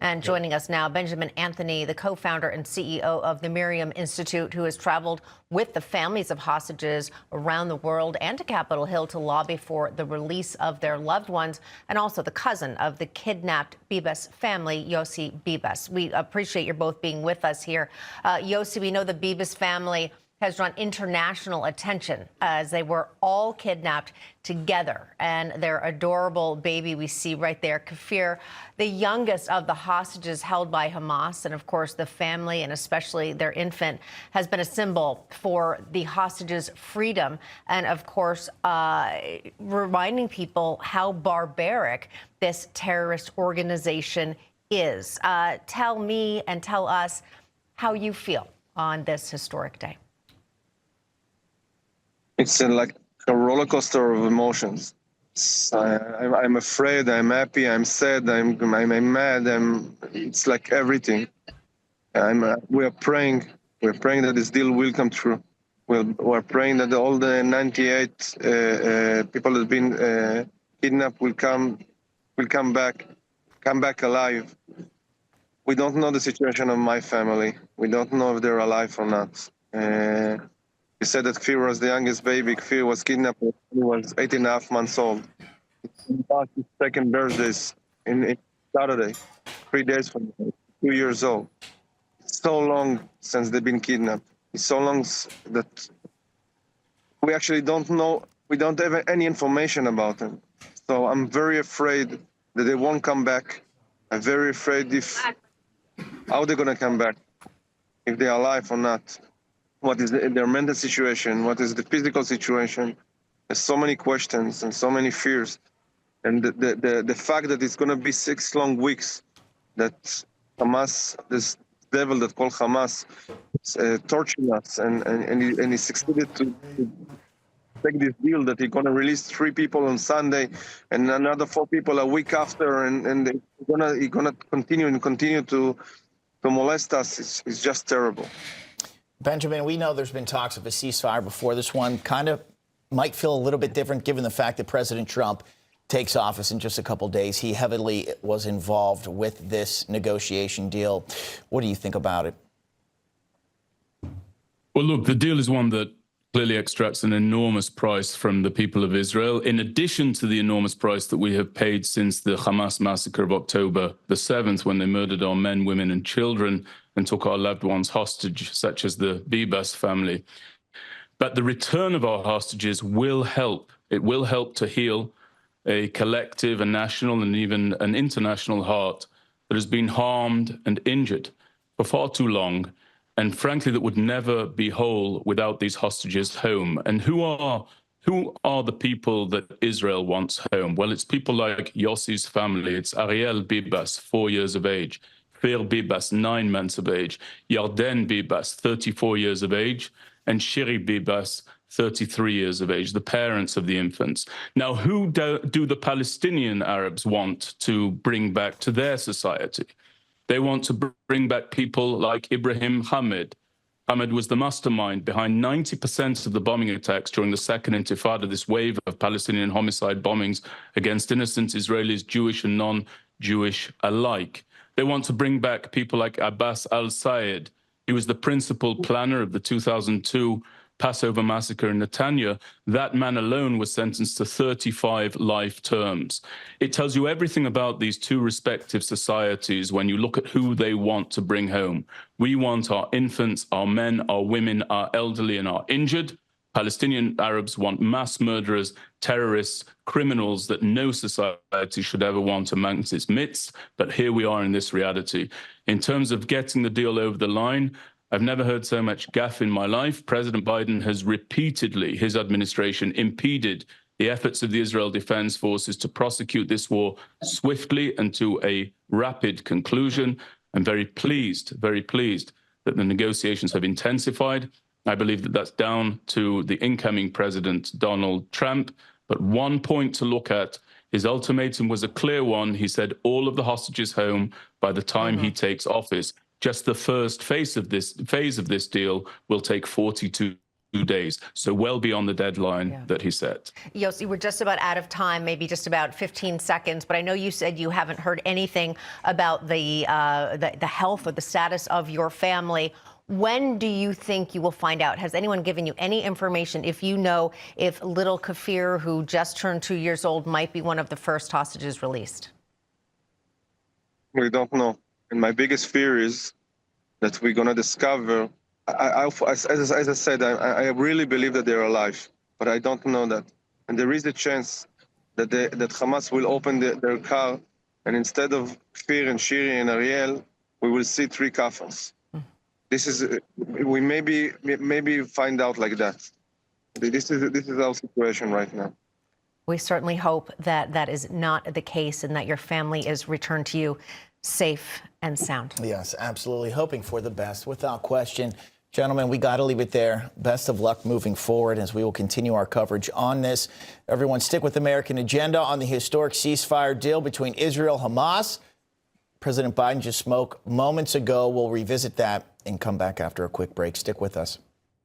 And joining us now, Benjamin Anthony, the co-founder and CEO of the MirYam Institute, who has traveled with the families of hostages around the world and to Capitol Hill to lobby for the release of their loved ones, and also the cousin of the kidnapped Bibas family, Yossi Bibas. We appreciate your both being with us here. Yossi, we know the Bibas family has drawn international attention as they were all kidnapped together. And their adorable baby we see right there, Kafir, the youngest of the hostages held by Hamas, and of course the family and especially their infant, has been a symbol for the hostages' freedom and of course reminding people how barbaric this terrorist organization is. Tell me and tell us how you feel on this historic day. It's like a roller coaster of emotions. I'm afraid, I'm happy, I'm sad, I'm mad. It's like everything. We are praying that this deal will come true. We're praying that all the 98 people that have been kidnapped will come back alive. We don't know the situation of my family. We don't know if they're alive or not. You said that Kfir was the youngest baby. Kfir was kidnapped when he was 8.5 months old. He marked his second birthday in Saturday, 3 days from now, 2 years old. It's so long since they've been kidnapped. It's so long that we actually don't know, we don't have any information about them. So I'm very afraid that they won't come back. I'm very afraid how they're gonna come back, if they're alive or not. What is their mental situation? What is the physical situation? There's so many questions and so many fears. And the fact that it's going to be 6 long weeks that Hamas, this devil that called Hamas, torturing us, and he succeeded to take this deal that he's going to release 3 people on Sunday and another 4 people a week after, and he's going to continue to molest us. It's just terrible. Benjamin, we know there's been talks of a ceasefire before this one. Kind of might feel a little bit different given the fact that President Trump takes office in just a couple days. He heavily was involved with this negotiation deal. What do you think about it? Well, look, the deal is one that clearly extracts an enormous price from the people of Israel, in addition to the enormous price that we have paid since the Hamas massacre of October the 7th, when they murdered our men, women, and children and took our loved ones hostage, such as the Bibas family. But the return of our hostages will help. It will help to heal a collective, a national, and even an international heart that has been harmed and injured for far too long, and frankly, that would never be whole without these hostages home. And who are the people that Israel wants home? Well, it's people like Yossi's family. It's Ariel Bibas, 4 years of age. Kfir Bibas, 9 months of age. Yarden Bibas, 34 years of age. And Shiri Bibas, 33 years of age, the parents of the infants. Now, who do the Palestinian Arabs want to bring back to their society? They want to bring back people like Ibrahim Hamid. Hamid was the mastermind behind 90% of the bombing attacks during the Second Intifada, this wave of Palestinian homicide bombings against innocent Israelis, Jewish and non-Jewish alike. They want to bring back people like Abbas al-Sayed. He was the principal planner of the 2002 Passover massacre in Netanya. That man alone was sentenced to 35 life terms. It tells you everything about these two respective societies when you look at who they want to bring home. We want our infants, our men, our women, our elderly, and our injured. Palestinian Arabs want mass murderers, terrorists, criminals that no society should ever want amongst its midst. But here we are in this reality. In terms of getting the deal over the line, I've never heard so much gaffe in my life. President Biden has repeatedly, his administration, impeded the efforts of the Israel Defense Forces to prosecute this war swiftly and to a rapid conclusion. I'm very pleased that the negotiations have intensified. I believe that that's down to the incoming President, Donald Trump. But one point to look at, his ultimatum was a clear one. He said all of the hostages home by the time he takes office. Just the first phase of this deal will take 42 days, so well beyond the deadline that he set. Yossi, we're just about out of time, maybe just about 15 seconds, but I know you said you haven't heard anything about the health or the status of your family. When do you think you will find out? Has anyone given you any information, if you know if little Kafir, who just turned 2 years old, might be one of the first hostages released? We don't know. And my biggest fear is that we're going to discover, as I said, I really believe that they're alive, but I don't know that. And there is a chance that Hamas will open their car, and instead of Kfir and Shiri and Ariel, we will see 3 Kafirs. This is, we maybe find out like that. This is our situation right now. We certainly hope that that is not the case and that your family is returned to you safe and sound. Yes, absolutely. Hoping for the best, without question. Gentlemen, we got to leave it there. Best of luck moving forward as we will continue our coverage on this. Everyone, stick with American Agenda on the historic ceasefire deal between Israel and Hamas. President Biden just spoke moments ago. We'll revisit that and come back after a quick break. Stick with us.